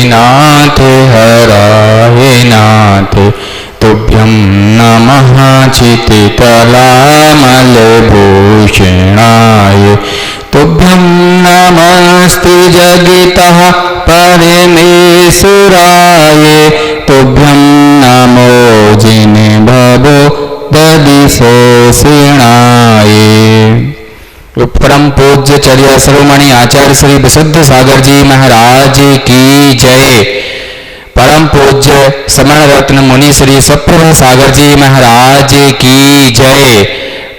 नाथ हराहे नाथ तुभ्यं नमः चितितलामलभूषणाय तुभ्यं नमस्ते जगतः परमेश्वराय तुभ्यं नमो जिने भवो दधिशोषणाय। परम पूज्य चर्या शिरोमणि आचार्य श्री विशुद्ध सागर जी महाराज की जय। परम पूज्य समण रत्न मुनि श्री सुप्रभ सागर जी महाराज की जय।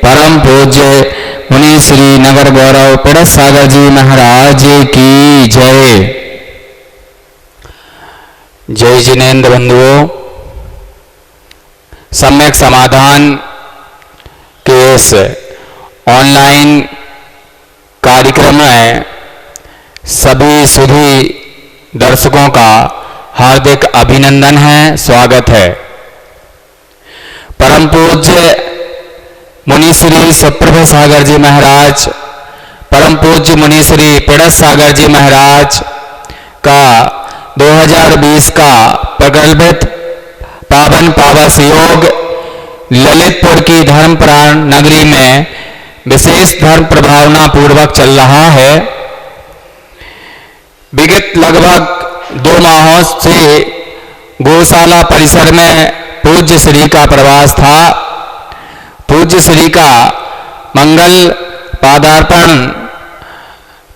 परम पूज्य मुनि श्री नगर गौरव पिड़स सागर जी महाराज की जय। जय जिनेन्द्र बंधुओं, सम्यक समाधान के इस ऑनलाइन कार्यक्रम में सभी सुधी दर्शकों का हार्दिक अभिनंदन है, स्वागत है। परम पूज्य मुनि श्री सुप्रभ सागर जी महाराज, परम पूज्य मुनि श्री पिड़स सागर जी महाराज का 2020 का प्रगल्भित पावन पावस योग ललितपुर की धर्मप्राण नगरी में विशेष धर्म प्रभावना पूर्वक चल रहा है। विगत लगभग 2 माहों से गौशाला परिसर में पूज्य श्री का प्रवास था। पूज्य श्री का मंगल पादार्पण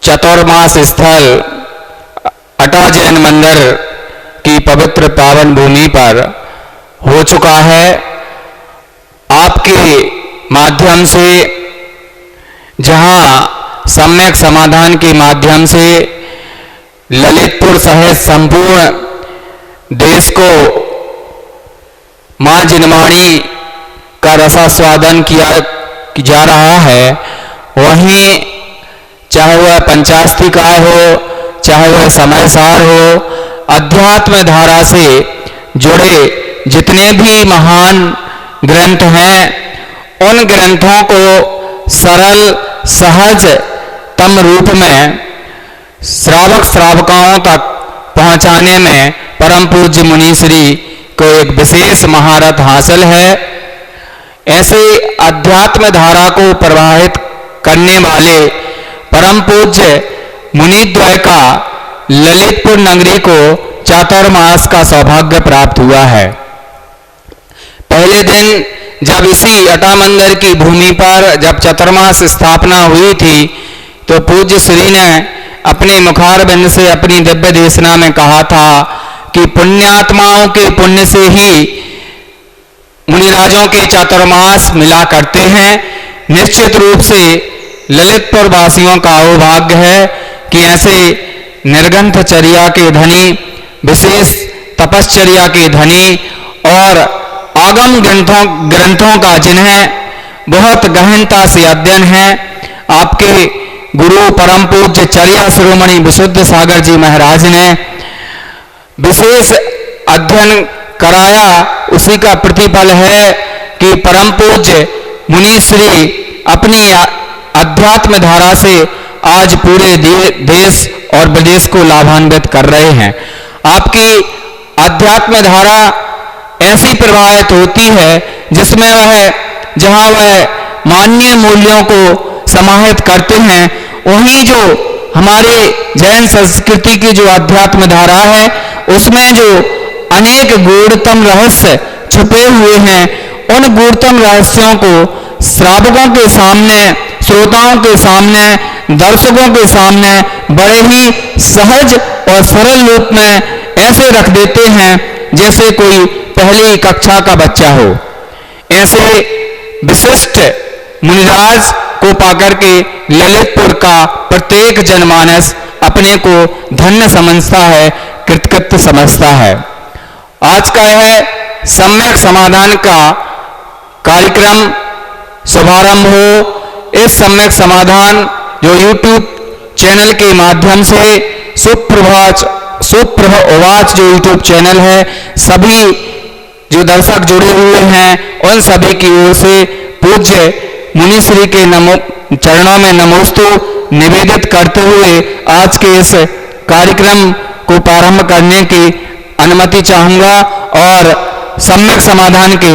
चतुर्मास स्थल अटा जैन मंदिर की पवित्र पावन भूमि पर हो चुका है। आपके माध्यम से जहां सम्यक समाधान के माध्यम से ललितपुर सहित संपूर्ण देश को मां जिनवाणी का रसास्वादन किया जा रहा है, वहीं चाहे वह पंचास्तिकाय हो, चाहे वह समयसार हो, अध्यात्म धारा से जुड़े जितने भी महान ग्रंथ हैं, उन ग्रंथों को सरल सहज तम रूप में श्रावक श्रावकाओं तक पहुंचाने में परम पूज्य मुनि श्री को एक विशेष महारत हासिल है। ऐसे अध्यात्म धारा को प्रवाहित करने वाले परम पूज्य मुनिद्वय का ललितपुर नगरी को चातुर्मास का सौभाग्य प्राप्त हुआ है। पहले दिन जब इसी अटा मंदिर की भूमि पर जब चतुर्मास स्थापना हुई थी, तो पूज्य श्री ने अपने मुखारबिंद से अपनी दिव्य देशना में कहा था कि पुण्यात्माओं के पुण्य से ही मुनिराजों के चातुर्मास मिला करते हैं। निश्चित रूप से ललितपुर वासियों का सौभाग्य है कि ऐसे निर्ग्रंथ चर्या के धनी, विशेष तपश्चर्या के धनी और आगम ग्रंथों का जिन्हें बहुत गहनता से अध्ययन है, आपके गुरु परम पूज्य चर्या शिरोमणि विशुद्ध सागर जी महाराज ने विशेष अध्ययन कराया। उसी का प्रतिफल है कि परम पूज्य मुनि श्री अपनी अध्यात्म धारा से आज पूरे देश और विदेश को लाभान्वित कर रहे हैं। आपकी अध्यात्म धारा ऐसी प्रवाहित होती है जिसमें जहां वह माननीय मूल्यों को समाहित करते हैं, वहीं जो हमारे जैन संस्कृति की जो अध्यात्म धारा है, उसमें जो अनेक गूढ़तम रहस्य छुपे हुए हैं, उन गूढ़तम रहस्यों को श्रावकों के सामने, श्रोताओं के सामने, दर्शकों के सामने बड़े ही सहज और सरल रूप में ऐसे रख देते हैं जैसे कोई पहली कक्षा का बच्चा हो। ऐसे विशिष्ट मुनिराज को पाकर के ललितपुर का प्रत्येक जनमानस अपने को धन्य समझता है, कृतकृत्य समझता है। आज का यह सम्यक समाधान का कार्यक्रम शुभारंभ हो। इस सम्यक समाधान जो YouTube चैनल के माध्यम से सुप्रभ उवाच जो YouTube चैनल है, सभी जो दर्शक जुड़े हुए हैं, उन सभी की ओर से पूज्य मुनि श्री के चरणों में नमोस्तु निवेदित करते हुए आज के इस कार्यक्रम को प्रारंभ करने की अनुमति चाहूँगा और सम्यक समाधान के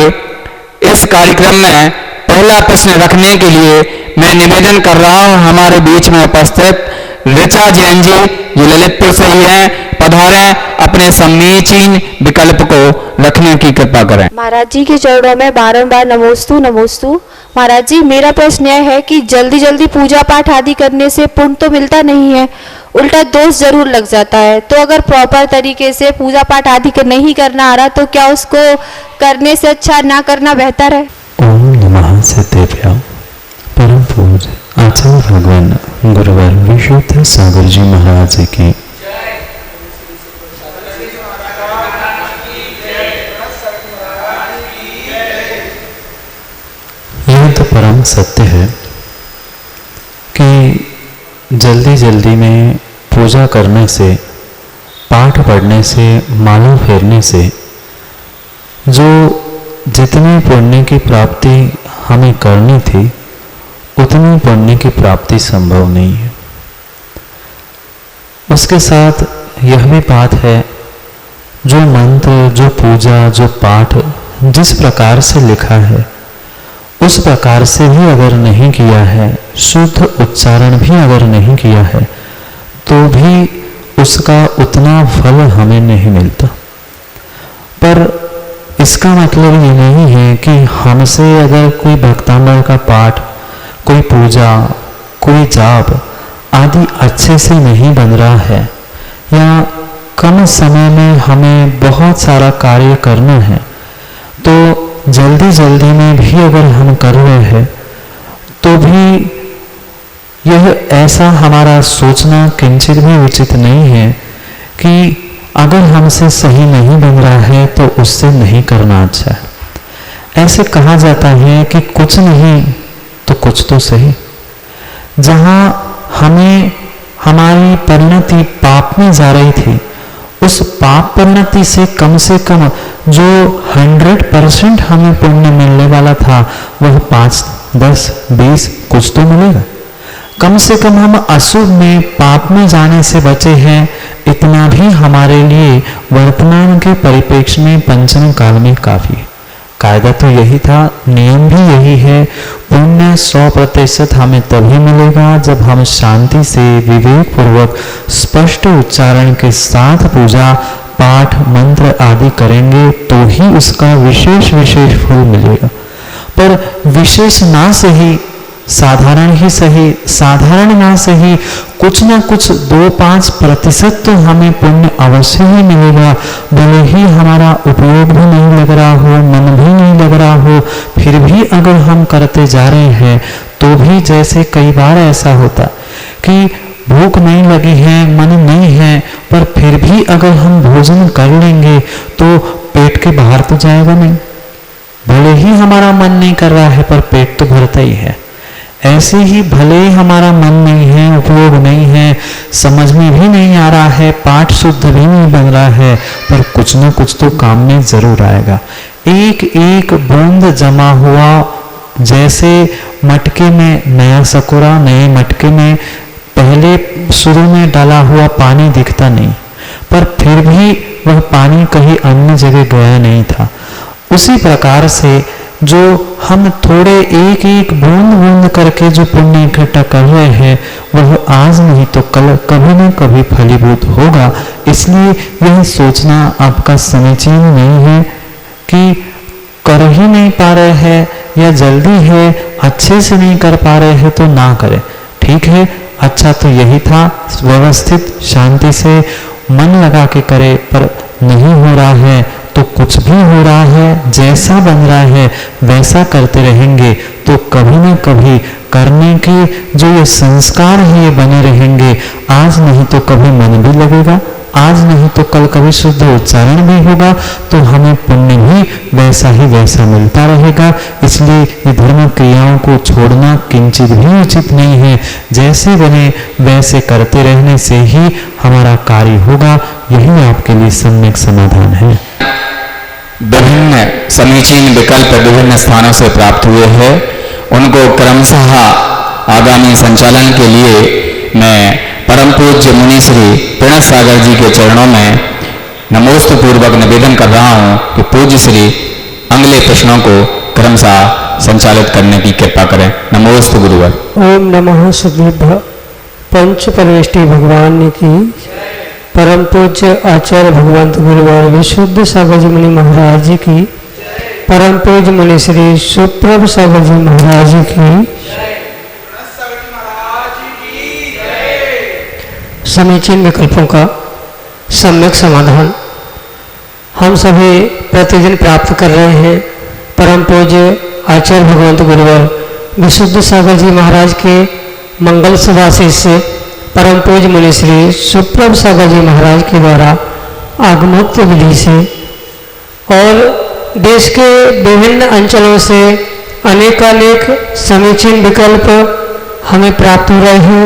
इस कार्यक्रम में पहला प्रश्न रखने के लिए मैं निवेदन कर रहा हूँ हमारे बीच में उपस्थित ऋचा जैन जी, जो ललितपुर से ही हैं, पधारें, अपने समीचीन विकल्प को रखने की कृपा करें। महाराज जी के चरणों में बारंबार नमोस्तु नमोस्तु। महाराज जी, मेरा प्रश्न यह है कि जल्दी जल्दी पूजा पाठ आदि करने से पुण्य तो मिलता नहीं है, उल्टा दोष जरूर लग जाता है। तो अगर प्रॉपर तरीके से पूजा पाठ आदि नहीं करना आ रहा तो क्या उसको करने से अच्छा ना करना बेहतर है? ओम नमः सत्यव्याम। परम पूज्य आचार्य भगवान गुरुवर विशुद्ध सागर जी महाराज की यह तो परम सत्य है कि जल्दी जल्दी में पूजा करने से, पाठ पढ़ने से, माला फेरने से जो जितनी पुण्य की प्राप्ति हमें करनी थी उतनी पुण्य की प्राप्ति संभव नहीं है। उसके साथ यह भी बात है, जो मंत्र, जो पूजा, जो पाठ जिस प्रकार से लिखा है उस प्रकार से भी अगर नहीं किया है, शुद्ध उच्चारण भी अगर नहीं किया है, तो भी उसका उतना फल हमें नहीं मिलता। पर इसका मतलब ये नहीं है कि हमसे अगर कोई भक्तामृत का पाठ, कोई पूजा, कोई जाप आदि अच्छे से नहीं बन रहा है या कम समय में हमें बहुत सारा कार्य करना है, तो जल्दी जल्दी में भी अगर हम कर रहे हैं तो भी यह ऐसा हमारा सोचना किंचित भी उचित नहीं है कि अगर हमसे सही नहीं बन रहा है तो उससे नहीं करना अच्छा है। ऐसे कहा जाता है कि कुछ नहीं तो कुछ तो सही। जहाँ हमें हमारी परिणति पाप में जा रही थी, उस पाप परिणति से कम जो 100% हमें पुण्य मिलने वाला था वह 5, 10, 20 कुछ तो मिलेगा। कम से कम हम अशुभ में, पाप में जाने से बचे हैं, इतना भी हमारे लिए वर्तमान के परिप्रेक्ष्य में पंचम काल में काफी है। कायदा तो यही था, नियम भी यही है। पुण्य 100% हमें तभी मिलेगा जब हम शांति से, विवेक पूर्वक, स्पष्ट उच्चारण के साथ पूजा पाठ मंत्र आदि करेंगे तो ही उसका विशेष फल मिलेगा। पर विशेष ना सही, साधारण ही सही, साधारण ना सही, कुछ ना कुछ 2-5% तो हमें पुण्य अवश्य ही मिलेगा। भले ही हमारा उपयोग भी नहीं लग रहा हो, मन भी नहीं लग रहा हो, फिर भी अगर हम करते जा रहे हैं तो भी जैसे कई बार ऐसा होता कि भूख नहीं लगी है, मन नहीं है, पर फिर भी अगर हम भोजन कर लेंगे तो पेट के बाहर तो जाएगा नहीं। भले ही हमारा मन नहीं कर रहा है पर पेट तो भरता ही है। ऐसे ही भले ही हमारा मन नहीं है, उपयोग नहीं है, समझ में भी नहीं आ रहा है, पाठ शुद्ध भी नहीं बन रहा है, पर कुछ ना कुछ तो काम में जरूर आएगा। एक एक बूंद जमा हुआ, जैसे मटके में नया सकोरा, नए मटके में पहले शुरू में डाला हुआ पानी दिखता नहीं, पर फिर भी वह पानी कहीं अन्य जगह गया नहीं था। उसी प्रकार से जो हम थोड़े एक एक बूंद बूंद करके जो पुण्य इकट्ठा कर रहे हैं वह आज नहीं तो कल कभी न कभी फलीभूत होगा। इसलिए यह सोचना आपका समीचीन नहीं है कि कर ही नहीं पा रहे हैं या जल्दी है, अच्छे से नहीं कर पा रहे हैं तो ना करें। ठीक है, अच्छा तो यही था, व्यवस्थित शांति से मन लगा के करे, पर नहीं हो रहा है तो कुछ भी हो रहा है, जैसा बन रहा है वैसा करते रहेंगे तो कभी न कभी करने के जो ये संस्कार है ये बने रहेंगे। आज नहीं तो कभी मन भी लगेगा, आज नहीं तो कल कभी शुद्ध उच्चारण भी होगा, तो हमें पुण्य भी वैसा ही वैसा मिलता रहेगा। इसलिए ये धर्म क्रियाओं को छोड़ना किंचित भी उचित नहीं है। जैसे बने वैसे करते रहने से ही हमारा कार्य होगा। यही आपके लिए सम्यक समाधान है। विभिन्न समीचीन विकल्प विभिन्न स्थानों से प्राप्त हुए हैं, उनको क्रमशः आगामी संचालन के लिए मैं परम पूज्य मुनि श्री प्रणव सागर जी के चरणों में नमोस्तु पूर्वक निवेदन कर रहा हूं कि पूज्य श्री अगले प्रश्नों को क्रमशः संचालित करने की कृपा करें। नमोस्तु गुरुवर। ओम नमः सद्बुद्ध पंच परमेष्टि भगवान की परम पूज्य आचार्य भगवंत गुरुवर विशुद्ध सागर जी मुनि महाराज जी की, परम पूज्य मुनि श्री सुप्रभ सागर जी महाराज जी की, समीचीन विकल्पों का सम्यक समाधान हम सभी प्रतिदिन प्राप्त कर रहे हैं। परम पूज्य आचार्य भगवंत गुरुवर विशुद्ध सागर जी महाराज के मंगल सदाशीष से परम पूज्य मुनि श्री सुप्रभ सागर जी महाराज के द्वारा आगमोक्त विधि से और देश के विभिन्न अंचलों से अनेकानेक समीचीन विकल्प हमें प्राप्त हो रहे हैं।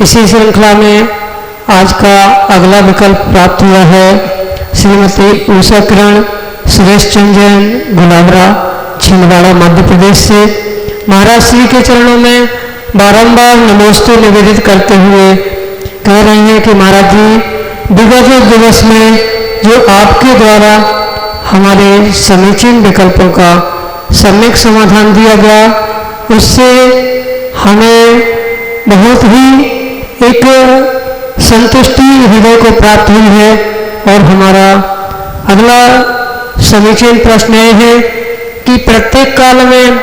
इसी श्रृंखला में आज का अगला विकल्प प्राप्त हुआ है श्रीमती उषा किरण सुरेश चंद्रन गुलाबरा छिंदवाड़ा मध्य प्रदेश से। महाराज श्री के चरणों में बारंबार नमोस्तु निवेदित करते हुए कह रही हैं कि महाराज जी विगत दिवस में जो आपके द्वारा हमारे समीचीन विकल्पों का सम्यक समाधान दिया गया उससे हमें बहुत ही एक संतुष्टि हृदय को प्राप्त हुई है। और हमारा अगला समीचीन प्रश्न यह है कि प्रत्येक काल में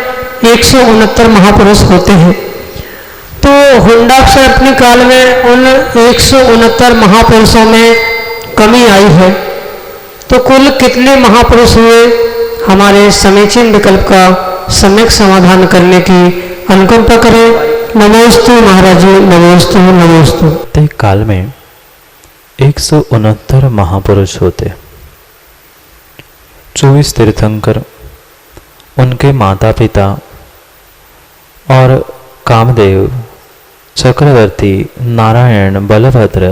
169 महापुरुष होते हैं, तो हुंडाक्षर अपने काल में उन 169 महापुरुषों में कमी आई है, तो कुल कितने महापुरुष हुए? हमारे समीचीन विकल्प का सम्यक समाधान करने की अनुकंपा करें। नमोस्तु महाराज जी, नमोस्तु नमोस्तु। प्रत्येक काल में 169 महापुरुष होते, 24 तीर्थंकर, उनके माता पिता और कामदेव, चक्रवर्ती, नारायण, बलभद्र,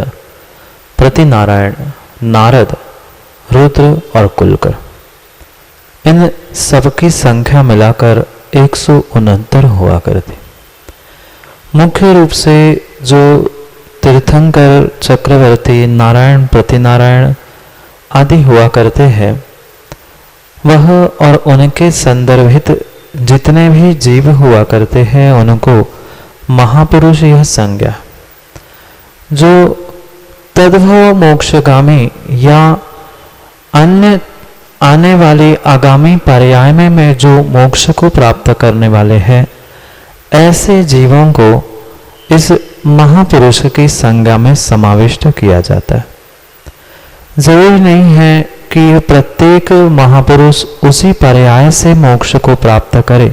प्रतिनारायण, नारद, रुद्र और कुलकर, इन सबकी संख्या मिलाकर 169 हुआ करती। मुख्य रूप से जो तीर्थंकर, चक्रवर्ती, नारायण, प्रतिनारायण आदि हुआ करते हैं वह और उनके संदर्भित जितने भी जीव हुआ करते हैं उनको महापुरुष यह संज्ञा। जो तद्भव मोक्षगामी या अन्य आने वाली आगामी पर्याय में जो मोक्ष को प्राप्त करने वाले हैं ऐसे जीवों को इस महापुरुष की संज्ञा में समाविष्ट किया जाता है। जरूरी नहीं है कि प्रत्येक महापुरुष उसी पर्याय से मोक्ष को प्राप्त करे,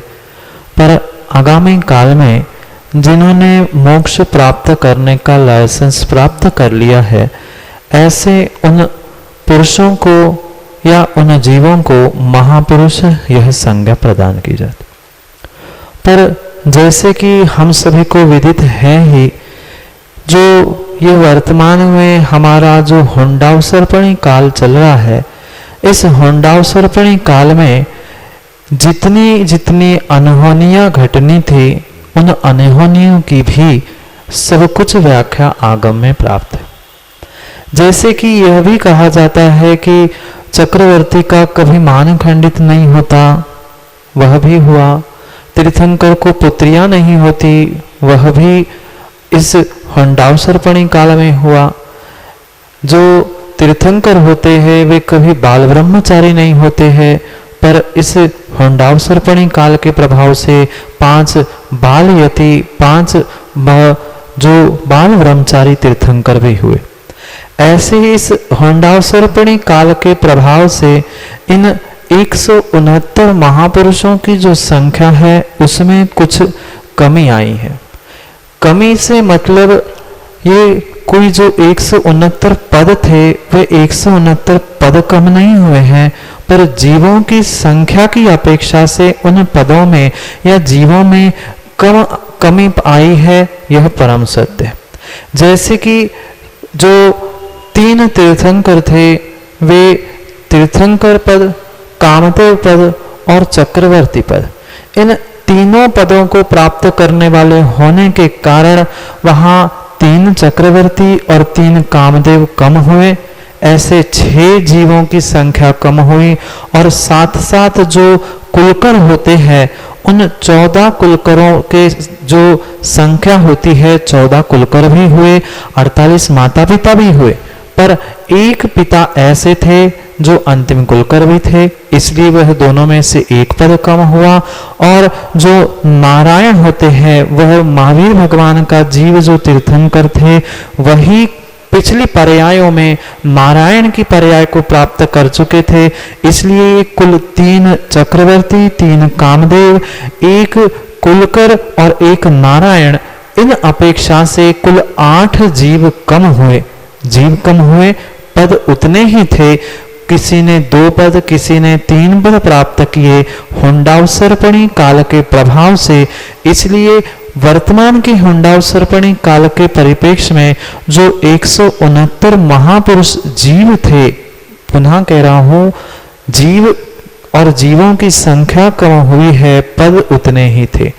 पर आगामी काल में जिन्होंने मोक्ष प्राप्त करने का लाइसेंस प्राप्त कर लिया है ऐसे उन पुरुषों को या उन जीवों को महापुरुष यह संज्ञा प्रदान की जाती। पर जैसे कि हम सभी को विदित है ही, जो ये वर्तमान में हमारा जो हुंडावसर्पणी काल चल रहा है, इस हुंडावसर्पणी काल में जितनी जितनी अनहोनियां घटनी थी उन अनहोनियों की भी सब कुछ व्याख्या आगम में प्राप्त है। जैसे कि यह भी कहा जाता है कि चक्रवर्ती का कभी मान खंडित नहीं होता, वह भी हुआ। तीर्थंकर को पुत्रियां नहीं होती, वह भी इस हुंडावसर्पणी काल में हुआ। जो तीर्थंकर होते हैं वे कभी बाल ब्रह्मचारी नहीं होते हैं, पर इस हुंडावसर्पणी काल के प्रभाव से 5 बाल यति, 5 जो बाल ब्रह्मचारी तीर्थंकर भी हुए। ऐसे ही इस हुंडावसर्पणी काल के प्रभाव से इन 169 महापुरुषों की जो संख्या है उसमें कुछ कमी आई है। कमी से मतलब ये कोई जो 169 पद थे वे 169 पद कम नहीं हुए हैं, पर जीवों की संख्या की अपेक्षा से उन पदों में या जीवों में कमी आई है, यह परम सत्य है। जैसे कि जो 3 तीर्थंकर थे वे तीर्थंकर पद, कामदेव पद और चक्रवर्ती पद, इन तीनों पदों को प्राप्त करने वाले होने के कारण वहाँ 3 चक्रवर्ती और 3 कामदेव कम हुए, ऐसे 6 जीवों की संख्या कम हुई और साथ साथ जो कुलकर होते हैं उन 14 कुलकरों के जो संख्या होती है 14 कुलकर भी हुए, 48 माता पिता भी हुए, पर एक पिता ऐसे थे जो अंतिम कुलकर भी थे, इसलिए वह दोनों में से एक पद कम हुआ। और जो नारायण होते हैं वह महावीर भगवान का जीव जो तीर्थंकर थे वही पिछली पर्यायों में नारायण की पर्याय को प्राप्त कर चुके थे, इसलिए कुल 3 चक्रवर्ती, 3 कामदेव, 1 कुलकर और 1 नारायण, इन अपेक्षा से कुल 8 जीव कम हुए। जीव कम हुए, पद उतने ही थे, किसी ने 2 पद, किसी ने 3 पद प्राप्त किए हुंडावसर्पणी काल के प्रभाव से। इसलिए वर्तमान के हुंडावसर्पणी काल के परिप्रेक्ष्य में जो 169 महापुरुष जीव थे, पुनः कह रहा हूं, जीव और जीवों की संख्या कम हुई है, पद उतने ही थे।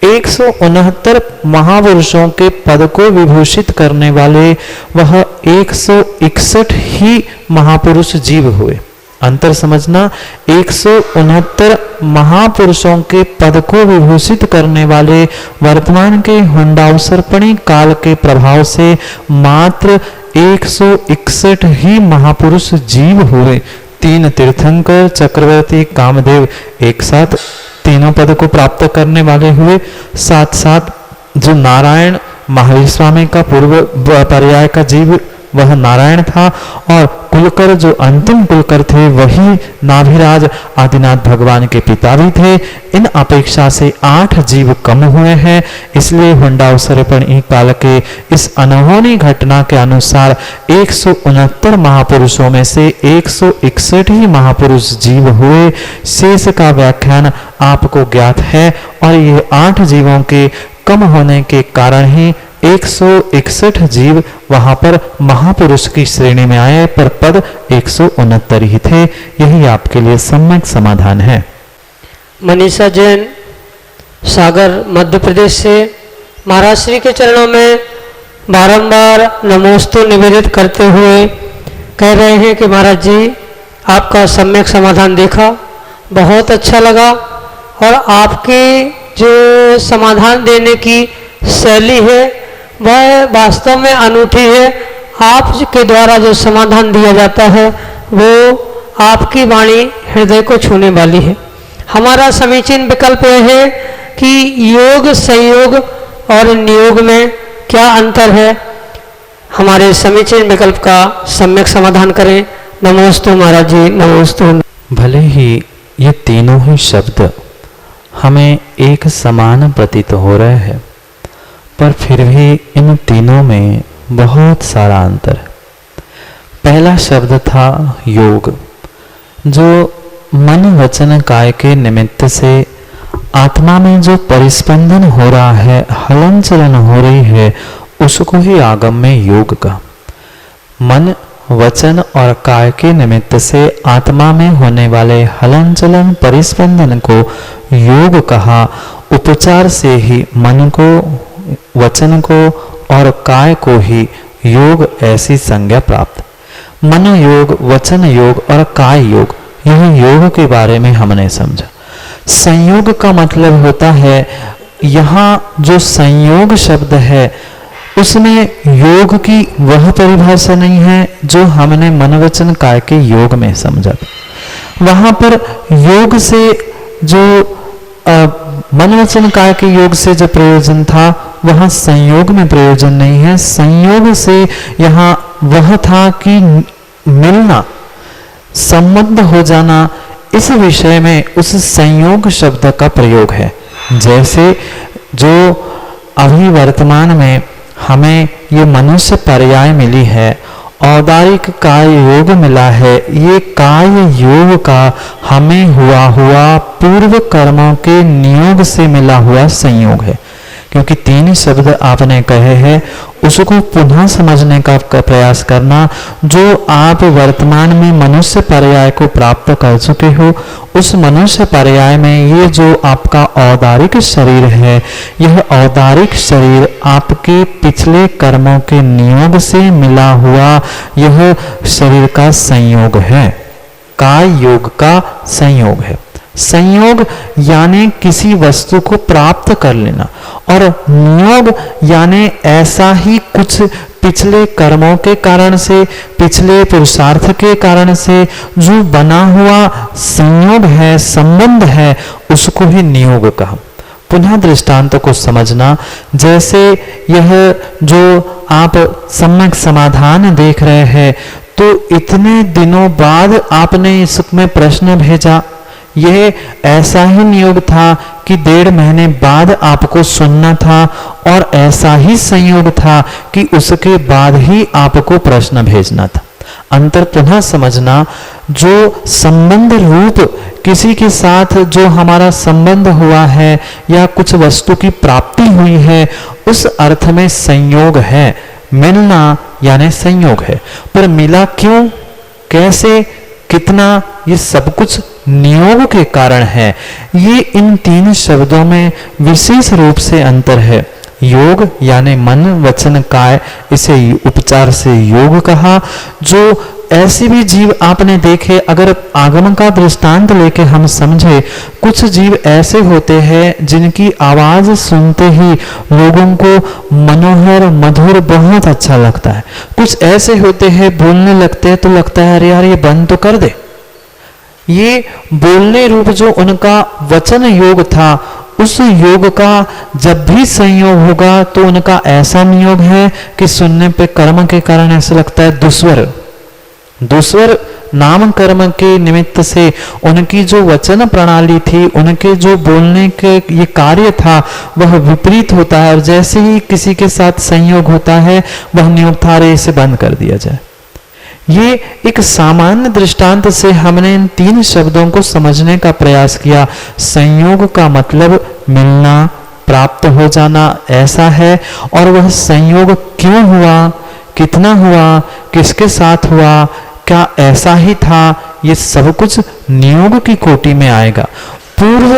169 महापुरुषों के पद को विभूषित करने वाले वह 161 ही महापुरुष जीव हुए। अंतर समझना, 169 महापुरुषों के पद को विभूषित करने वाले वर्तमान के हुंडावसर्पणी काल के प्रभाव से मात्र 161 ही महापुरुष जीव हुए। 3 तीर्थंकर, चक्रवर्ती, कामदेव एक साथ तीनों पद को प्राप्त करने वाले हुए। साथ साथ जो नारायण महावीर स्वामी का पूर्व पर्याय का जीव वह नारायण था, और कुलकर जो अंतिम कुलकर थे वही नाभिराज आदिनाथ भगवान के पिता भी थे। इन अपेक्षा से 8 जीव कम हुए हैं, इसलिए हुंडावसर्पणी काल के इस अनहोनी घटना के अनुसार 169 महापुरुषों में से 161 ही महापुरुष जीव हुए। शेष का व्याख्यान आपको ज्ञात है, और ये 8 जीवों के कम होने के कारण ही 161 जीव वहां पर महापुरुष की श्रेणी में आए, पर पद 169 ही थे। यही आपके लिए सम्यक समाधान है। मनीषा जैन सागर मध्य प्रदेश से महाराज श्री के चरणों में बारंबार नमोस्तु निवेदित करते हुए कह रहे हैं कि महाराज जी आपका सम्यक समाधान देखा, बहुत अच्छा लगा, और आपके जो समाधान देने की शैली है वह वास्तव में अनूठी है। आप के द्वारा जो समाधान दिया जाता है वो आपकी वाणी हृदय को छूने वाली है। हमारा समीचीन विकल्प यह है कि योग, संयोग और नियोग में क्या अंतर है। हमारे समीचीन विकल्प का सम्यक समाधान करें। नमोस्तु महाराज जी, नमोस्तु। भले ही ये तीनों ही शब्द हमें एक समान प्रतीत हो रहे हैं, पर फिर भी इन तीनों में बहुत सारा अंतर है। पहला शब्द था योग, जो मन वचन काय के निमित्त से आत्मा में जो परिस्पंदन हो रहा है, हलन चलन हो रही है, उसको ही आगम में योग का। मन वचन और काय के निमित्त से आत्मा में होने वाले हलन चलन परिस्पंदन को योग कहा। उपचार से ही मन को, वचन को और काय को ही योग ऐसी संज्ञा प्राप्त। मन योग, वचन योग और काय योग, यह योग के बारे में हमने समझा। संयोग का मतलब होता है, यहाँ जो संयोग शब्द है उसमें योग की वह परिभाषा नहीं है जो हमने मन वचन काय के योग में समझा। वहां पर योग से जो मन वचन काय के योग से जो प्रयोजन था वहां संयोग में प्रयोजन नहीं है। संयोग से यहाँ वह था कि मिलना, संबंध हो जाना, इस विषय में उस संयोग शब्द का प्रयोग है। जैसे जो अभी वर्तमान में हमें ये मनुष्य पर्याय मिली है, औदारिक काय योग मिला है, ये काय योग का हमें हुआ पूर्व कर्मों के नियोग से मिला हुआ संयोग है। क्योंकि 3 शब्द आपने कहे हैं, उसको पुनः समझने का प्रयास करना। जो आप वर्तमान में मनुष्य पर्याय को प्राप्त कर चुके हो, उस मनुष्य पर्याय में ये जो आपका औदारिक शरीर है, यह औदारिक शरीर आपके पिछले कर्मों के नियोग से मिला हुआ यह शरीर का संयोग है, काय योग का संयोग है। संयोग यानी किसी वस्तु को प्राप्त कर लेना, और नियोग यानी ऐसा ही कुछ पिछले कर्मों के कारण से, पिछले पुरुषार्थ के कारण से जो बना हुआ संयोग है, संबंध है, उसको ही नियोग कहा। पुनः दृष्टांत को समझना, जैसे यह जो आप सम्यक समाधान देख रहे हैं, तो इतने दिनों बाद आपने इसमें प्रश्न भेजा, यह ऐसा ही नियोग था कि 1.5 महीने बाद आपको सुनना था, और ऐसा ही संयोग था कि उसके बाद ही आपको प्रश्न भेजना था। अंतर पुनः समझना, जो संबंध रूप किसी के साथ जो हमारा संबंध हुआ है या कुछ वस्तु की प्राप्ति हुई है, उस अर्थ में संयोग है, मिलना यानी संयोग है। पर मिला क्यों, कैसे, कितना, ये सब कुछ नियोग के कारण है। ये इन 3 शब्दों में विशेष रूप से अंतर है। योग यानी मन वचन काय, इसे उपचार से योग कहा। जो ऐसे भी जीव आपने देखे, अगर आगमन का दृष्टांत लेके हम समझे, कुछ जीव ऐसे होते हैं जिनकी आवाज सुनते ही लोगों को मनोहर मधुर बहुत अच्छा लगता है। कुछ ऐसे होते हैं बोलने लगते हैं तो लगता है अरे यार ये बंद तो कर दे। ये बोलने रूप जो उनका वचन योग था, उस योग का जब भी संयोग होगा तो उनका ऐसा नियोग है कि सुनने पे कर्म के कारण ऐसा लगता है दुस्वर नाम कर्म के निमित्त से उनकी जो वचन प्रणाली थी, उनके जो बोलने के ये कार्य था, वह विपरीत होता है। और जैसे ही किसी के साथ संयोग होता है, वह नियोग था अरे इसे बंद कर दिया जाए। ये एक सामान्य दृष्टांत से हमने इन 3 शब्दों को समझने का प्रयास किया। संयोग का मतलब मिलना, प्राप्त हो जाना ऐसा है, और वह संयोग क्यों हुआ, कितना हुआ, किसके साथ हुआ, क्या ऐसा ही था, ये सब कुछ नियोग की कोटि में आएगा। पूर्व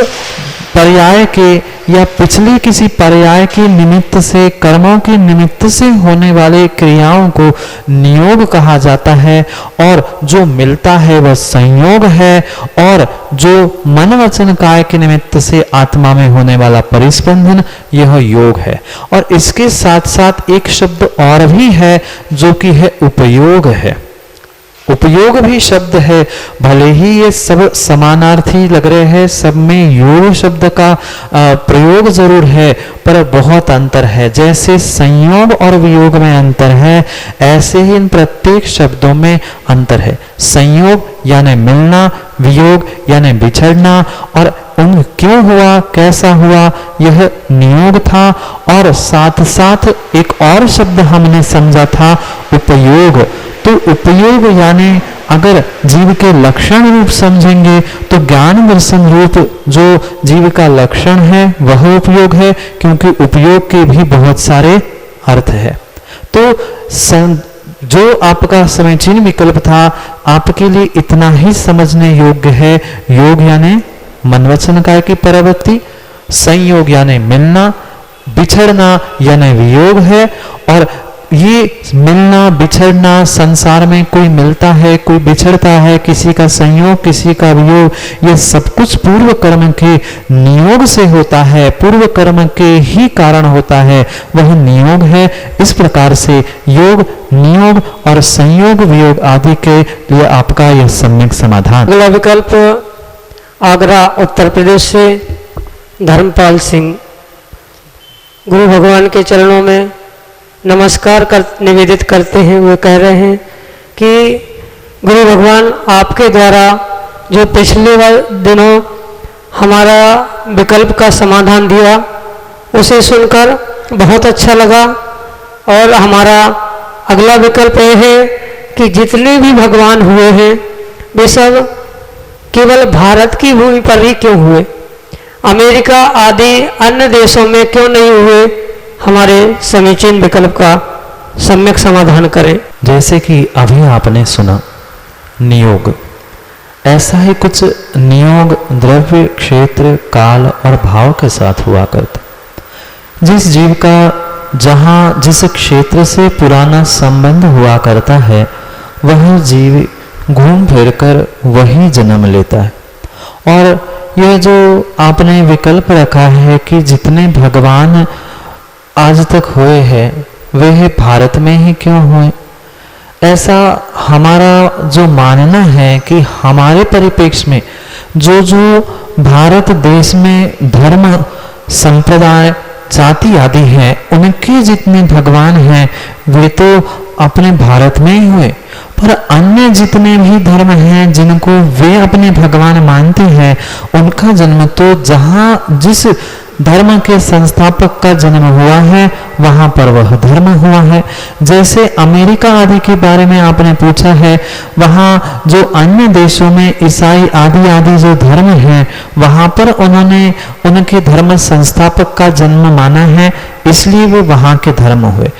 पर्याय के या पिछले किसी पर्याय के निमित्त से, कर्मों के निमित्त से होने वाले क्रियाओं को नियोग कहा जाता है, और जो मिलता है वह संयोग है, और जो मन वचन काय के निमित्त से आत्मा में होने वाला परिस्पंदन, यह योग है। और इसके साथ साथ एक शब्द और भी है जो कि है उपयोग है। उपयोग भी शब्द है, भले ही ये सब समानार्थी लग रहे हैं, सब में योग शब्द का प्रयोग जरूर है, पर बहुत अंतर है। जैसे संयोग और वियोग में अंतर है, ऐसे ही इन प्रत्येक शब्दों में अंतर है। संयोग यानी मिलना, वियोग यानी बिछड़ना, और उन क्यों हुआ, कैसा हुआ, यह नियोग था। और साथ साथ एक और शब्द हमने समझा था, उपयोग। तो उपयोग यानी अगर जीव के लक्षण रूप समझेंगे तो ज्ञान दर्शन रूप जो जीव का लक्षण है वह उपयोग है, क्योंकि उपयोग के भी बहुत सारे अर्थ है। तो जो आपका समीचीन विकल्प था, आपके लिए इतना ही समझने योग्य है। योग यानी मन वचन काय की प्रवृत्ति, संयोग यानी मिलना, बिछड़ना यानी वियोग है। और ये मिलना बिछड़ना, संसार में कोई मिलता है, कोई बिछड़ता है, किसी का संयोग, किसी का वियोग, ये सब कुछ पूर्व कर्म के नियोग से होता है, पूर्व कर्म के ही कारण होता है, वह नियोग है। इस प्रकार से योग, नियोग और संयोग वियोग आदि के लिए आपका यह सम्यक समाधान। अगला विकल्प आगरा उत्तर प्रदेश से धर्मपाल सिंह। गुरु भगवान के चरणों में नमस्कार निवेदित करते हैं। वे कह रहे हैं कि गुरु भगवान आपके द्वारा जो पिछले दिनों हमारा विकल्प का समाधान दिया, उसे सुनकर बहुत अच्छा लगा। और हमारा अगला विकल्प यह है कि जितने भी भगवान हुए हैं वे सब केवल भारत की भूमि पर ही क्यों हुए, अमेरिका आदि अन्य देशों में क्यों नहीं हुए, हमारे समीचीन विकल्प का सम्यक समाधान करें। जैसे कि अभी आपने सुना नियोग, ऐसा ही कुछ नियोग द्रव्य, क्षेत्र, काल और भाव के साथ हुआ करता। जिस जीव का जहाँ जिस क्षेत्र से पुराना संबंध हुआ करता है, वह जीव घूम फिर कर वही जन्म लेता है। और यह जो आपने विकल्प रखा है कि जितने भगवान आज तक हुए हैं वे भारत में ही क्यों हुए, ऐसा हमारा जो मानना है कि हमारे परिप्रेक्ष्य में जो भारत देश में धर्म, संप्रदाय, जाति आदि हैं, उनके जितने भगवान हैं वे तो अपने भारत में ही हुए, पर अन्य जितने भी धर्म हैं जिनको वे अपने भगवान मानते हैं, उनका जन्म तो जहाँ जिस धर्म के संस्थापक का जन्म हुआ है वहां पर वह धर्म हुआ है। जैसे अमेरिका आदि के बारे में आपने पूछा है, वहां जो अन्य देशों में ईसाई आदि आदि जो धर्म है वहां पर उन्होंने उनके धर्म संस्थापक का जन्म माना है, इसलिए वे वहां के धर्म हुए।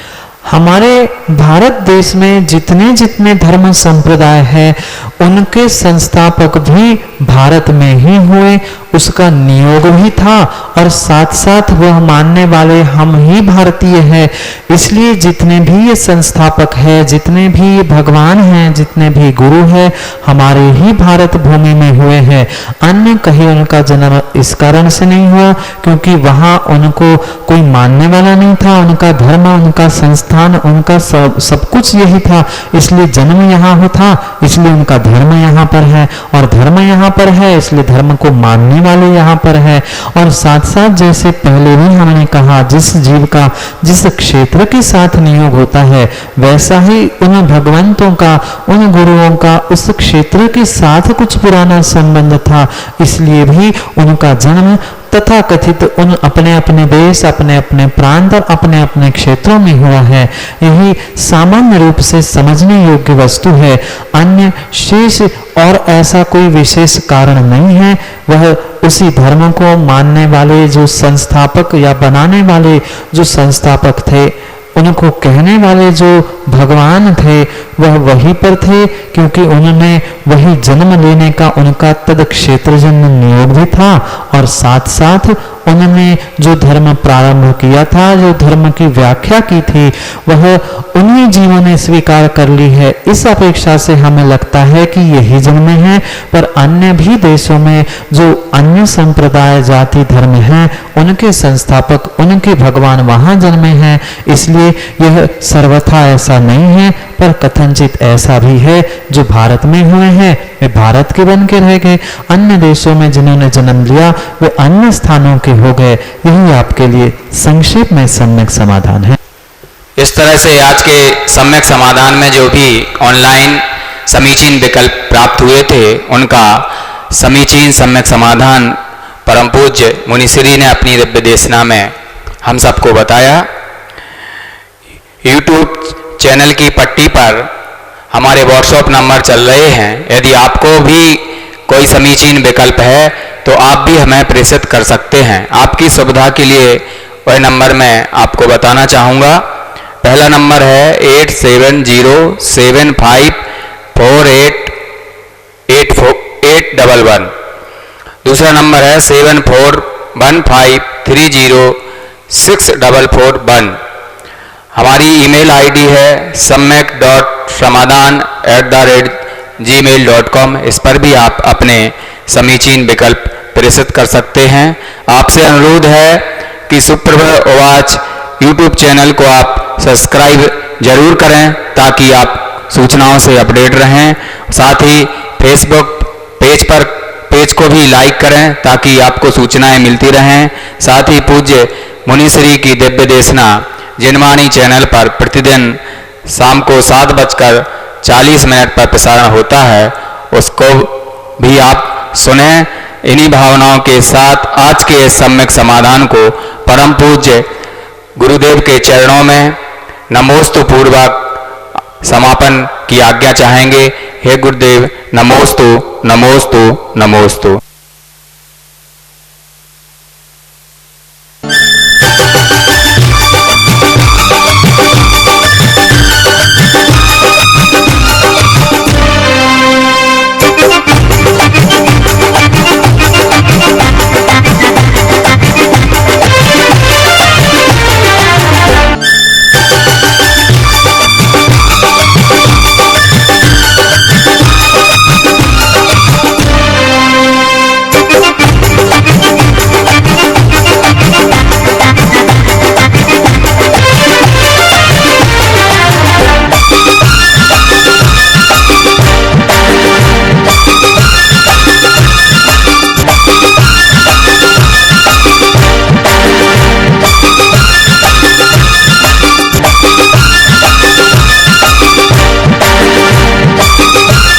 हमारे भारत देश में जितने जितने धर्म संप्रदाय है उनके संस्थापक भी भारत में ही हुए, उसका नियोग भी था और साथ साथ वह मानने वाले हम ही भारतीय हैं। इसलिए जितने भी ये संस्थापक है, जितने भी ये भगवान हैं, जितने भी गुरु हैं, हमारे ही भारत भूमि में हुए हैं। अन्य कहीं उनका जन्म इस कारण से नहीं हुआ क्योंकि वहां उनको कोई मानने वाला नहीं था, उनका धर्म, उनका संस्थान, उनका सब कुछ यही था, इसलिए जन्म यहाँ हो था, इसलिए उनका धर्म यहाँ पर है और धर्म यहाँ पर है इसलिए धर्म को मानने वाले यहाँ पर है। और साथ साथ जैसे पहले भी हमने कहा, जिस जीव का जिस क्षेत्र के साथ नियोग होता है वैसा ही उन भगवंतों का, उन गुरुओं का उस क्षेत्र के साथ कुछ पुराना संबंध था, इसलिए भी उनका जन्म तथा कथित उन अपने अपने देश, अपने अपने प्रांत और अपने अपने क्षेत्रों में हुआ है। यही सामान्य रूप से समझने योग्य वस्तु है, अन्य शेष और ऐसा कोई विशेष कारण नहीं है। वह उसी धर्म को मानने वाले जो संस्थापक या बनाने वाले जो संस्थापक थे, उनको कहने वाले जो भगवान थे वह वहीं पर थे क्योंकि उन्होंने वही जन्म लेने का उनका तद क्षेत्रजन्य नियोग भी था और साथ साथ उन्होंने जो धर्म प्रारंभ किया था, जो धर्म की व्याख्या की थी, वह उन्हीं जीवों ने स्वीकार कर ली है। इस अपेक्षा से हमें लगता है कि यही जन्मे हैं, पर अन्य भी देशों में जो अन्य संप्रदाय, जाति, धर्म हैं, उनके संस्थापक, उनके भगवान वहां जन्मे हैं। इसलिए यह सर्वथा ऐसा नहीं है, पर कथनचित ऐसा भी है जो भारत में हुए हैं वे भारत के बन के रह गए, अन्य देशों में जिन्होंने जन्म लिया वे अन्य स्थानों के हो गए। यही आपके लिए संक्षेप में सम्यक समाधान है। इस तरह से आज के सम्यक समाधान में जो भी ऑनलाइन समीचीन विकल्प प्राप्त हुए थे उनका समीचीन सम्यक समाधान परम पूज्य मुनिश्री ने अपनी दिव्य देशना में हम सबको बताया। YouTube चैनल की पट्टी पर हमारे व्हाट्सएप नंबर चल रहे हैं, यदि आपको भी कोई समीचीन विकल्प है तो आप भी हमें प्रेषित कर सकते हैं। आपकी सुविधा के लिए वह नंबर मैं आपको बताना चाहूँगा। पहला नंबर है 8707548811। दूसरा नंबर है 7415306441। हमारी ईमेल आईडी है samyak.samadan@gmail.com। इस पर भी आप अपने समीचीन विकल्प प्रेषित कर सकते हैं। आपसे अनुरोध है कि सुप्रभ उवाच YouTube चैनल को आप सब्सक्राइब जरूर करें ताकि आप सूचनाओं से अपडेट रहें। साथ ही फेसबुक पेज को भी लाइक करें ताकि आपको सूचनाएं मिलती रहें। साथ ही पूज्य मुनिश्री की दिव्य देशना जिनवाणी चैनल पर प्रतिदिन शाम को 7:40 पर प्रसारण होता है, उसको भी आप सुने। इन्हीं भावनाओं के साथ आज के इस सम्यक समाधान को परम पूज्य गुरुदेव के चरणों में नमोस्तु पूर्वक समापन की आज्ञा चाहेंगे। हे गुरुदेव, नमोस्तु नमोस्तु नमोस्तु।